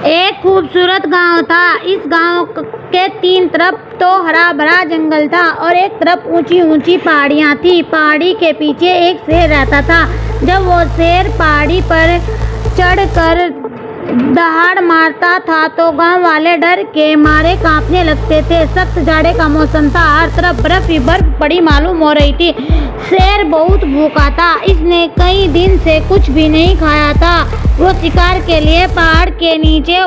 एक खूबसूरत गांव था। इस गांव के तीन तरफ तो हरा भरा जंगल था और एक तरफ ऊंची ऊंची पहाड़ियां थी। पहाड़ी के पीछे एक शेर रहता था। जब वो शेर पहाड़ी पर चढ़कर दहाड़ मारता था तो गांव वाले डर के मारे कांपने लगते थे। सख्त जाड़े का मौसम था, हर तरफ बर्फ ही बर्फ पड़ी मालूम हो रही थी। शेर बहुत भूखा था, इसने कई दिन से कुछ भी नहीं खाया था। वो शिकार के लिए पहाड़ के नीचे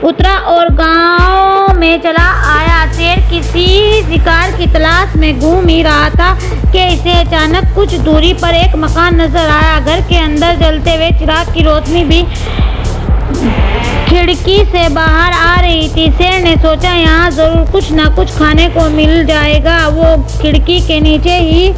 उतरा और गांव में चला आया। शेर किसी शिकार की तलाश में घूम ही रहा था कि इसे अचानक कुछ दूरी पर एक मकान नजर आया। घर के अंदर जलते हुए चिराग की रोशनी भी खिड़की से बाहर आ रही थी। शेर ने सोचा यहाँ जरूर कुछ ना कुछ खाने को मिल जाएगा। वो खिड़की के नीचे ही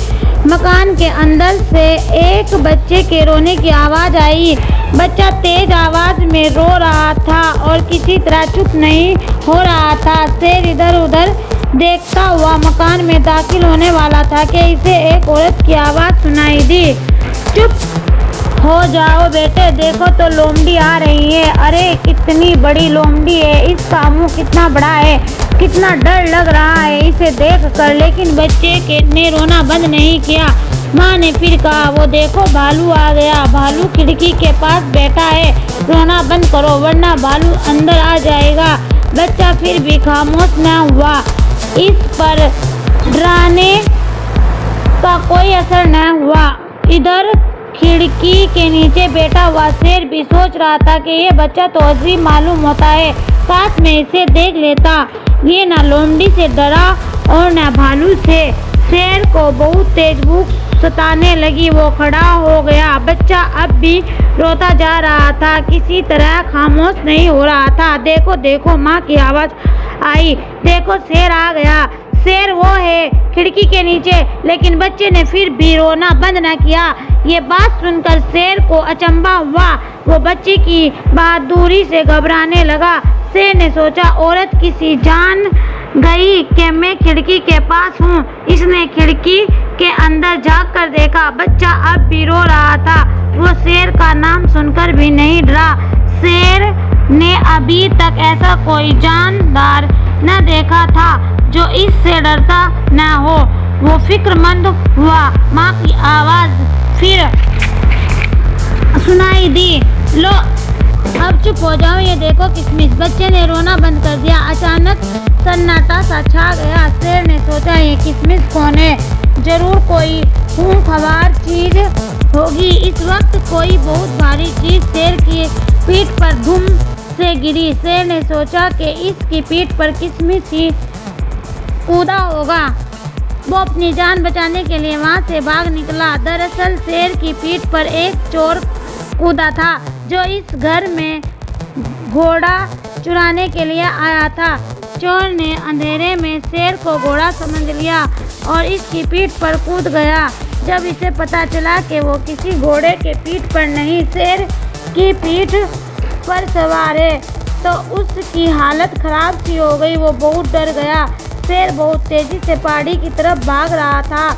मकान के अंदर से एक बच्चे के रोने की आवाज आई। बच्चा तेज आवाज में रो रहा था और किसी तरह चुप नहीं हो रहा था। शेर इधर उधर देखता हुआ मकान में दाखिल होने वाला था कि इसे एक औरत की आवाज सुनाई दी। चुप हो जाओ बेटे, देखो तो लोमड़ी आ रही है। अरे कितनी बड़ी लोमड़ी है, इसका मुंह कितना बड़ा है, कितना डर लग रहा है इसे देख कर। लेकिन बच्चे ने रोना बंद नहीं किया। माँ ने फिर कहा, वो देखो भालू आ गया, भालू खिड़की के पास बैठा है, रोना बंद करो वरना भालू अंदर आ जाएगा। बच्चा फिर भी खामोश न हुआ। इस पर डराने का कोई असर न हुआ। इधर खिड़की के नीचे बैठा हुआ शेर भी सोच रहा था कि ये बच्चा तो अजीब मालूम होता है, काश मैं इसे देख लेता। ये ना लोमड़ी से डरा और ना भालू से। शेर को बहुत तेज भूख सताने लगी। वो खड़ा हो गया। बच्चा अब भी रोता जा रहा था, किसी तरह खामोश नहीं हो रहा था। देखो देखो, माँ की आवाज आई। देखो शेर आ गया। शेर वो है खिड़की के नीचे। लेकिन बच्चे ने फिर भी रोना बंद न किया। ये बात सुनकर शेर को अचंभा हुआ। वो बच्चे की बहादुरी से घबराने लगा। शेर ने सोचा, औरत किसी जान गई कि मैं खिड़की के पास हूँ। इसने खिड़की के अंदर झांक कर देखा। बच्चा अब भी रो रहा था। वो शेर का नाम सुनकर भी नहीं डरा। शेर ने अभी तक ऐसा कोई जानदार न देखा था जो इससे डरता न हो। वो फिक्रमंद हुआ। माँ की आवाज फिर सुनाई दी, लो अब चुप हो जाओ, ये देखो किशमिश। बच्चे ने रोना बंद कर दिया। अचानक सन्नाटा सा छा गया। शेर ने सोचा, ये किशमिश कौन है? जरूर कोई खूंखार चीज होगी। इस वक्त कोई बहुत भारी चीज शेर की पीठ पर धूम से गिरी। शेर ने सोचा कि इसकी पीठ पर किशमिश ही कूदा होगा। वो अपनी जान बचाने के लिए वहां से भाग निकला। दरअसल शेर की पीठ पर एक चोर कूदा था जो इस घर में घोड़ा चुराने के लिए आया था। चोर ने अंधेरे में शेर को घोड़ा समझ लिया और इसकी पीठ पर कूद गया। जब इसे पता चला कि वो किसी घोड़े के पीठ पर नहीं शेर की पीठ पर सवार है तो उसकी हालत खराब सी हो गई। वो बहुत डर गया। शेर बहुत तेजी से पहाड़ी की तरफ भाग रहा था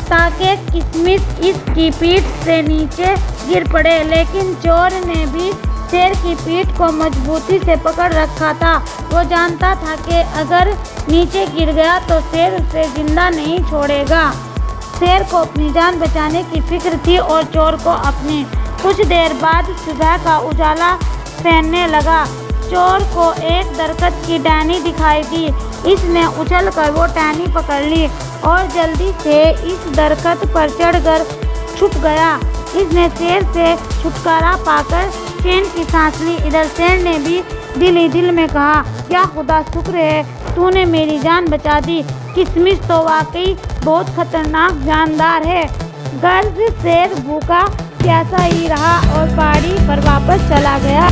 ताकि किशमिश इसकी पीठ से नीचे गिर पड़े। लेकिन चोर ने भी शेर की पीठ को मजबूती से पकड़ रखा था। वो जानता था कि अगर नीचे गिर गया तो शेर उसे जिंदा नहीं छोड़ेगा। शेर को अपनी जान बचाने की फिक्र थी और चोर को अपनी। कुछ देर बाद सुबह का उजाला फैलने लगा। चोर को एक दरख्त की टहनी दिखाई दी। इसने उछलकर वो टहनी पकड़ ली और जल्दी से इस दरख्त पर चढ़कर छुप गया। इसने शेर से छुटकारा पाकर चैन की सांस ली। इधर शेर ने भी दिल ही दिल में कहा, क्या खुदा शुक्र है, तूने मेरी जान बचा दी। किशमिश तो वाकई बहुत खतरनाक जानदार है। गर्ज शेर भूखा प्यासा ही रहा और पहाड़ी पर वापस चला गया।